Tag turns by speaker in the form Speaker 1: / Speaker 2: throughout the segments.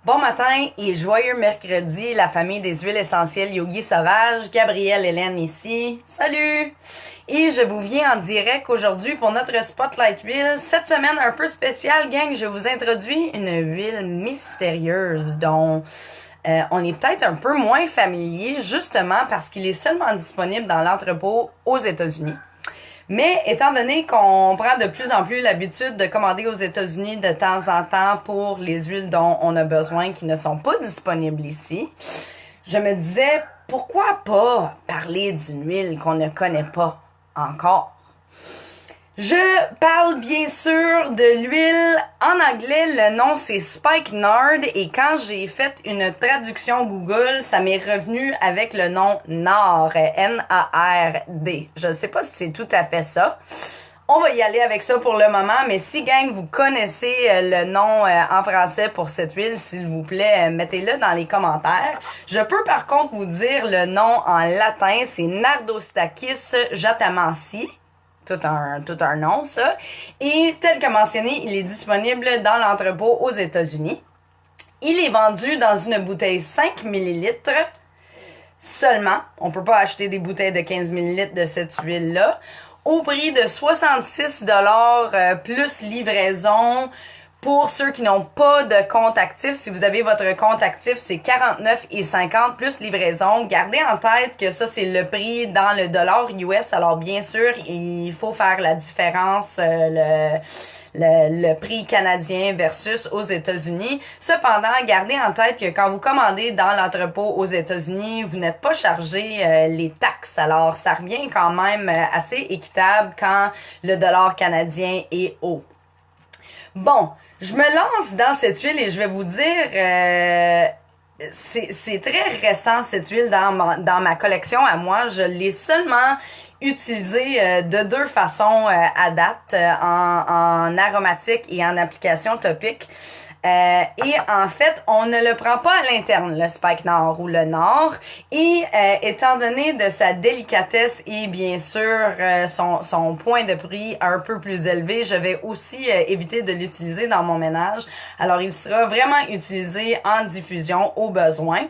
Speaker 1: Bon matin et joyeux mercredi, la famille des huiles essentielles Yogi Sauvage, Gabrielle Hélène ici. Salut! Et je vous viens en direct aujourd'hui pour notre Spotlight Huile. Cette semaine un peu spéciale, gang, je vous introduis une huile mystérieuse dont on est peut-être un peu moins familier, justement parce qu'il est seulement disponible dans l'entrepôt aux États-Unis. Mais étant donné qu'on prend de plus en plus l'habitude de commander aux États-Unis de temps en temps pour les huiles dont on a besoin qui ne sont pas disponibles ici, je me disais pourquoi pas parler d'une huile qu'on ne connaît pas encore. Je parle bien sûr de l'huile. En anglais, le nom c'est Spikenard et quand j'ai fait une traduction Google, ça m'est revenu avec le nom Nard, N-A-R-D. Je ne sais pas si c'est tout à fait ça. On va y aller avec ça pour le moment, mais si, gang, vous connaissez le nom en français pour cette huile, s'il vous plaît, mettez-le dans les commentaires. Je peux par contre vous dire le nom en latin, c'est Nardostachys jatamansi. Tout un nom, ça. Et tel que mentionné, il est disponible dans l'entrepôt aux États-Unis. Il est vendu dans une bouteille 5 ml seulement. On peut pas acheter des bouteilles de 15 ml de cette huile-là. Au prix de 66 $ plus livraison. Pour ceux qui n'ont pas de compte actif, si vous avez votre compte actif, c'est 49,50 plus livraison. Gardez en tête que ça, c'est le prix dans le dollar US. Alors, bien sûr, il faut faire la différence, le prix canadien versus aux États-Unis. Cependant, gardez en tête que quand vous commandez dans l'entrepôt aux États-Unis, vous n'êtes pas chargé les taxes. Alors, ça revient quand même assez équitable quand le dollar canadien est haut. Bon, je me lance dans cette huile et je vais vous dire, c'est très récent cette huile dans ma collection à moi. Je l'ai seulement utilisée de deux façons à date, en aromatique et en application topique. Et en fait, on ne le prend pas à l'interne, le Spikenard ou le Nord. Et étant donné de sa délicatesse et bien sûr son point de prix un peu plus élevé, je vais aussi éviter de l'utiliser dans mon ménage. Alors, il sera vraiment utilisé en diffusion au besoin.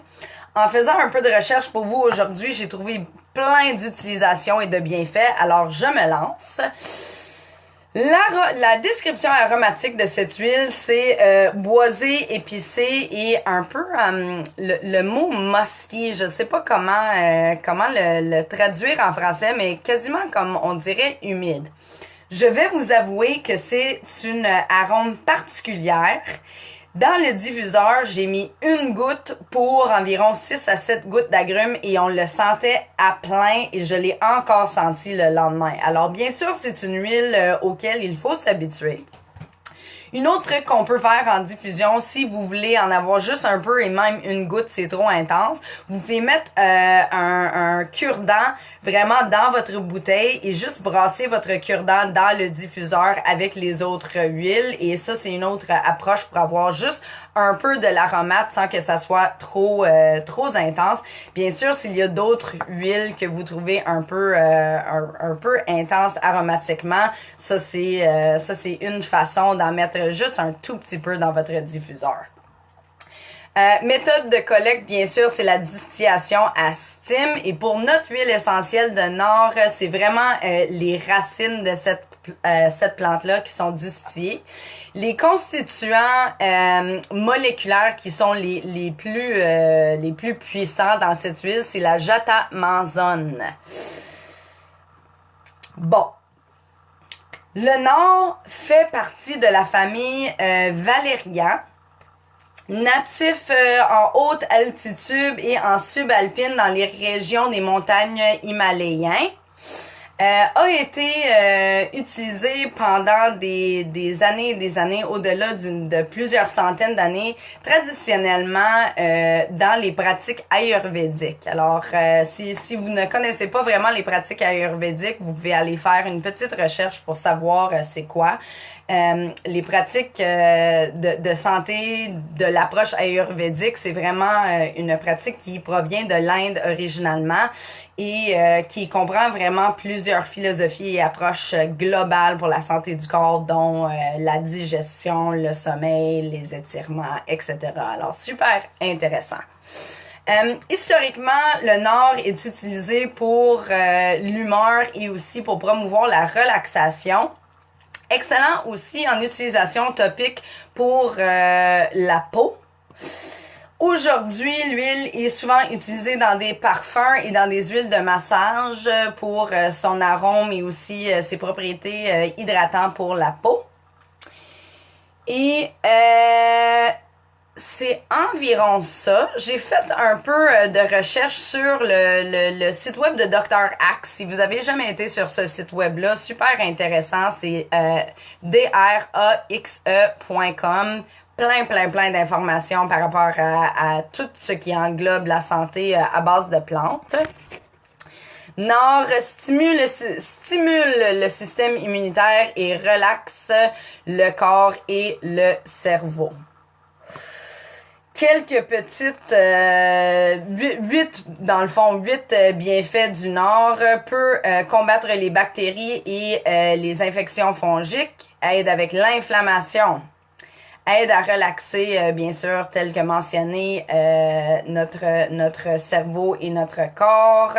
Speaker 1: En faisant un peu de recherche pour vous aujourd'hui, j'ai trouvé plein d'utilisations et de bienfaits. Alors, je me lance. La description aromatique de cette huile, c'est boisé, épicé et un peu le mot musky. Je sais pas comment le traduire en français, mais quasiment comme on dirait humide. Je vais vous avouer que c'est une arôme particulière. Dans le diffuseur, j'ai mis une goutte pour environ 6 à 7 gouttes d'agrumes et on le sentait à plein et je l'ai encore senti le lendemain. Alors bien sûr, c'est une huile auquel il faut s'habituer. Une autre truc qu'on peut faire en diffusion, si vous voulez en avoir juste un peu et même une goutte, c'est trop intense, vous pouvez mettre un cure-dent vraiment dans votre bouteille et juste brasser votre cure-dent dans le diffuseur avec les autres huiles. Et ça, c'est une autre approche pour avoir juste un peu de l'aromate sans que ça soit trop intense. Bien sûr, s'il y a d'autres huiles que vous trouvez un peu intenses aromatiquement, ça c'est une façon d'en mettre juste un tout petit peu dans votre diffuseur. Méthode de collecte, bien sûr, c'est la distillation à steam. Et pour notre huile essentielle de Nord, c'est vraiment les racines de cette plante-là qui sont distillées. Les constituants moléculaires qui sont les plus puissants dans cette huile, c'est la jatamanzone. Bon. Le Nord fait partie de la famille Valerian. Natif en haute altitude et en subalpine dans les régions des montagnes himalayens, a été utilisé pendant des années et des années, au-delà de plusieurs centaines d'années, traditionnellement dans les pratiques ayurvédiques. Alors, si vous ne connaissez pas vraiment les pratiques ayurvédiques, vous pouvez aller faire une petite recherche pour savoir c'est quoi. les pratiques de santé de l'approche ayurvédique, c'est vraiment une pratique qui provient de l'Inde originalement et qui comprend vraiment plusieurs philosophies et approches globales pour la santé du corps, dont la digestion, le sommeil, les étirements, etc. Alors, super intéressant. Historiquement, le Nord est utilisé pour l'humeur et aussi pour promouvoir la relaxation. Excellent aussi en utilisation topique pour la peau. Aujourd'hui, l'huile est souvent utilisée dans des parfums et dans des huiles de massage pour son arôme et aussi ses propriétés hydratantes pour la peau. Et c'est environ ça. J'ai fait un peu de recherche sur le site web de Dr. Axe. Si vous avez jamais été sur ce site web-là, super intéressant. C'est draxe.com. Plein d'informations par rapport à tout ce qui englobe la santé à base de plantes. Nord stimule le système immunitaire et relaxe le corps et le cerveau. Quelques petites, 8 bienfaits du Nord peut combattre les bactéries et les infections fongiques, aide avec l'inflammation, aide à relaxer, bien sûr, tel que mentionné, notre cerveau et notre corps,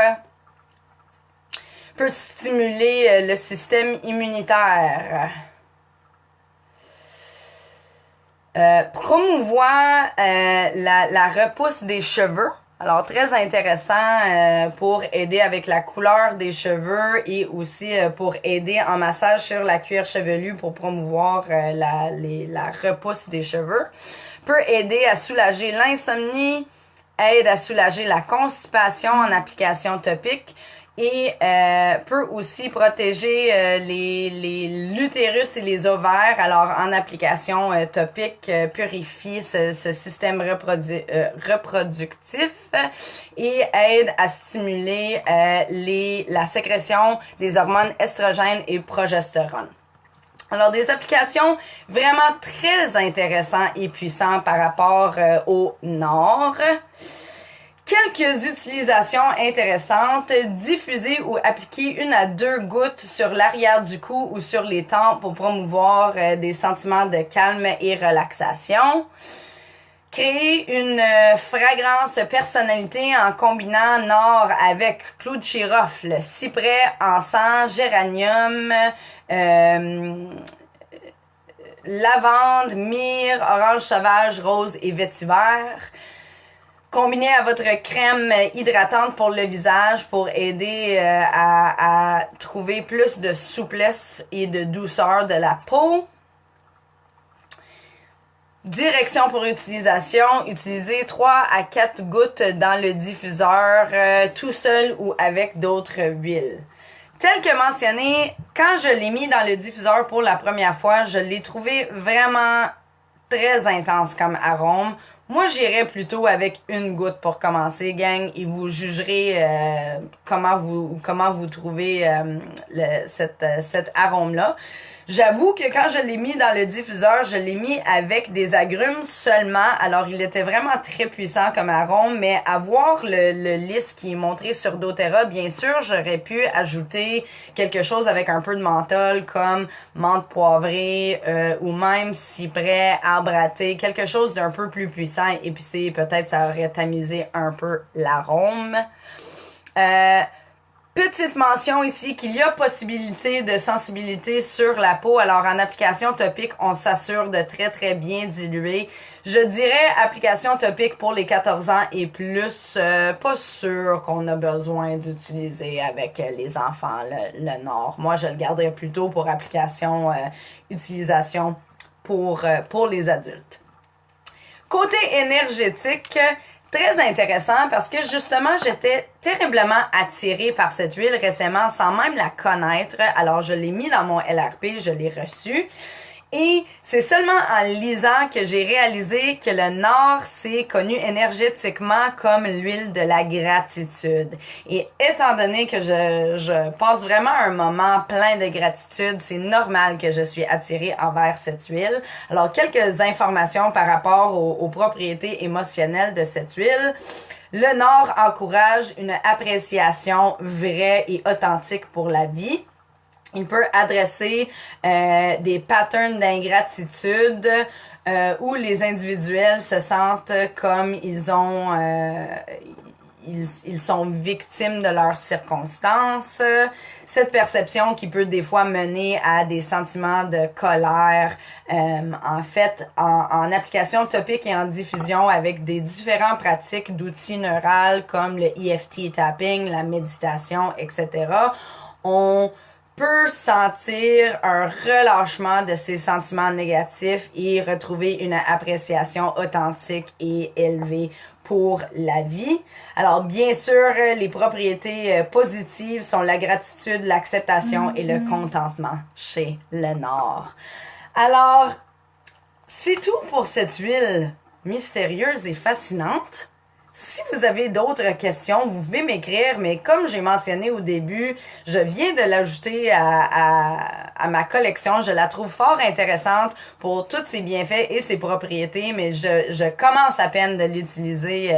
Speaker 1: peut stimuler le système immunitaire. Promouvoir la repousse des cheveux. Alors, très intéressant pour aider avec la couleur des cheveux et aussi pour aider en massage sur la cuir chevelu pour promouvoir la repousse des cheveux. Peut aider à soulager l'insomnie, aide à soulager la constipation en application topique et peut aussi protéger l'utérus et les ovaires. Alors, en application topique, purifie ce système reproductif et aide à stimuler la sécrétion des hormones estrogènes et progestérone. Alors, des applications vraiment très intéressantes et puissantes par rapport au Nord. Quelques utilisations intéressantes, diffuser ou appliquer 1 à 2 gouttes sur l'arrière du cou ou sur les tempes pour promouvoir des sentiments de calme et relaxation. Créer une fragrance personnalité en combinant Nord avec clou de girofle, cyprès, encens, géranium, lavande, myrrhe, orange sauvage, rose et vétiver. Combiné à votre crème hydratante pour le visage pour aider à trouver plus de souplesse et de douceur de la peau. Direction pour utilisation, utilisez 3 à 4 gouttes dans le diffuseur tout seul ou avec d'autres huiles. Tel que mentionné, quand je l'ai mis dans le diffuseur pour la première fois, je l'ai trouvé vraiment très intense comme arôme. Moi, j'irais plutôt avec 1 goutte pour commencer, gang, et vous jugerez comment vous trouvez cet arôme-là. J'avoue que quand je l'ai mis dans le diffuseur, je l'ai mis avec des agrumes seulement. Alors, il était vraiment très puissant comme arôme, mais à voir le list qui est montré sur doTERRA, bien sûr, j'aurais pu ajouter quelque chose avec un peu de menthol, comme menthe poivrée ou même cyprès, arbre à thé, quelque chose d'un peu plus puissant, épicé. Peut-être ça aurait tamisé un peu l'arôme. Petite mention ici qu'il y a possibilité de sensibilité sur la peau. Alors, en application topique, on s'assure de très bien diluer. Je dirais application topique pour les 14 ans et plus. Pas sûr qu'on a besoin d'utiliser avec les enfants le Nord. Moi, je le garderais plutôt pour application utilisation pour les adultes. Côté énergétique, très intéressant parce que justement, j'étais terriblement attirée par cette huile récemment sans même la connaître. Alors, je l'ai mis dans mon LRP, je l'ai reçue. Et c'est seulement en lisant que j'ai réalisé que le Nord, c'est connu énergétiquement comme l'huile de la gratitude. Et étant donné que je passe vraiment un moment plein de gratitude, c'est normal que je suis attirée envers cette huile. Alors, quelques informations par rapport aux propriétés émotionnelles de cette huile. Le Nord encourage une appréciation vraie et authentique pour la vie. Il peut adresser des patterns d'ingratitude où les individuels se sentent comme ils sont victimes de leurs circonstances. Cette perception qui peut des fois mener à des sentiments de colère. En fait, en application topique et en diffusion avec des différentes pratiques d'outils neurales comme le EFT tapping, la méditation, etc., on peut sentir un relâchement de ces sentiments négatifs et retrouver une appréciation authentique et élevée pour la vie. Alors, bien sûr, les propriétés positives sont la gratitude, l'acceptation et le contentement chez le Nord. Alors, c'est tout pour cette huile mystérieuse et fascinante. Si vous avez d'autres questions, vous pouvez m'écrire, mais comme j'ai mentionné au début, je viens de l'ajouter à ma collection. Je la trouve fort intéressante pour tous ses bienfaits et ses propriétés, mais je commence à peine de l'utiliser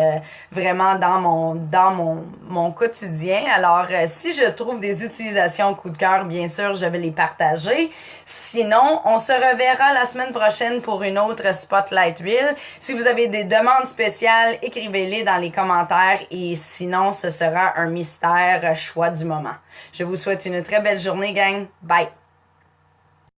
Speaker 1: vraiment dans mon quotidien. Alors, si je trouve des utilisations coup de cœur, bien sûr, je vais les partager. Sinon, on se reverra la semaine prochaine pour une autre Spotlight Wheel. Si vous avez des demandes spéciales, écrivez-les dans les commentaires et sinon, ce sera un mystère choix du moment. Je vous souhaite une très belle journée, gang. Bye!